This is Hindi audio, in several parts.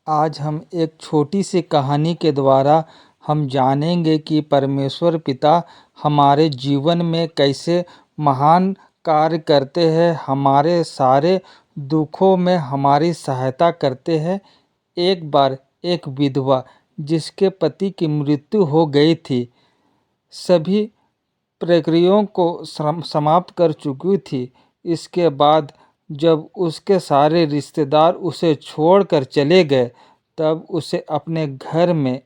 आज हम एक छोटी सी कहानी के द्वारा हम जानेंगे कि परमेश्वर पिता हमारे जीवन में कैसे महान कार्य करते हैं, हमारे सारे दुखों में हमारी सहायता करते हैं। एक बार एक विधवा जिसके पति की मृत्यु हो गई थी, सभी प्रक्रियाओं को समाप्त कर चुकी थी। इसके बाद जब उसके सारे रिश्तेदार उसे छोड़कर चले गए, तब उसे अपने घर में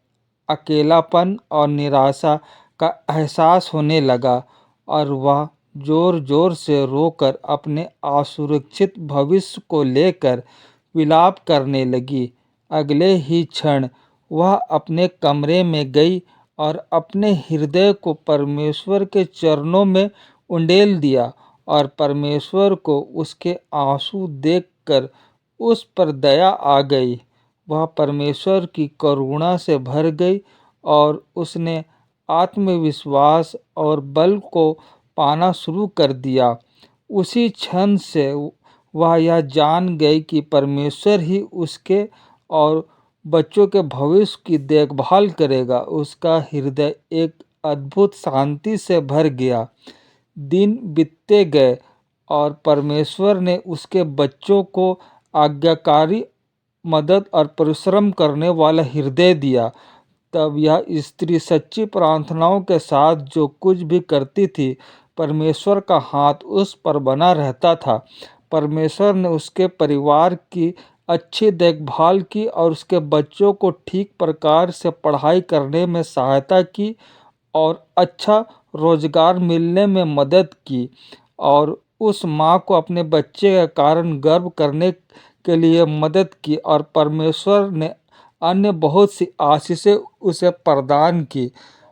अकेलापन और निराशा का एहसास होने लगा और वह जोर जोर से रोकर अपने असुरक्षित भविष्य को लेकर विलाप करने लगी। अगले ही क्षण वह अपने कमरे में गई और अपने हृदय को परमेश्वर के चरणों में उंडेल दिया और परमेश्वर को उसके आंसू देखकर उस पर दया आ गई। वह परमेश्वर की करुणा से भर गई और उसने आत्मविश्वास और बल को पाना शुरू कर दिया। उसी क्षण से वह यह जान गई कि परमेश्वर ही उसके और बच्चों के भविष्य की देखभाल करेगा। उसका हृदय एक अद्भुत शांति से भर गया। दिन बीतते गए और परमेश्वर ने उसके बच्चों को आज्ञाकारी, मदद और परिश्रम करने वाला हृदय दिया। तब यह स्त्री सच्ची प्रार्थनाओं के साथ जो कुछ भी करती थी, परमेश्वर का हाथ उस पर बना रहता था। परमेश्वर ने उसके परिवार की अच्छी देखभाल की और उसके बच्चों को ठीक प्रकार से पढ़ाई करने में सहायता की और अच्छा रोजगार मिलने में मदद की और उस माँ को अपने बच्चे के कारण गर्व करने के लिए मदद की और परमेश्वर ने अन्य बहुत सी आशीषें उसे प्रदान की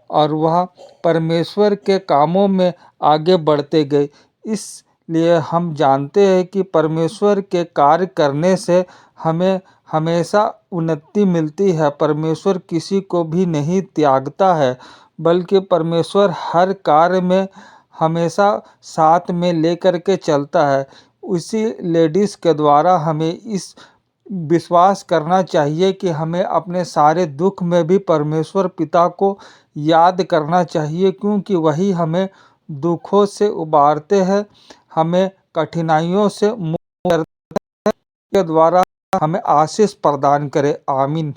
और वह परमेश्वर के कामों में आगे बढ़ते गए। इसलिए हम जानते हैं कि परमेश्वर के कार्य करने से हमें हमेशा उन्नति मिलती है। परमेश्वर किसी को भी नहीं त्यागता है, बल्कि परमेश्वर हर कार्य में हमेशा साथ में लेकर के चलता है। उसी लेडीज़ के द्वारा हमें इस विश्वास करना चाहिए कि हमें अपने सारे दुख में भी परमेश्वर पिता को याद करना चाहिए, क्योंकि वही हमें दुखों से उबारते हैं, हमें कठिनाइयों से मुक्त करते हैं, के द्वारा हमें आशीष प्रदान करे। आमीन।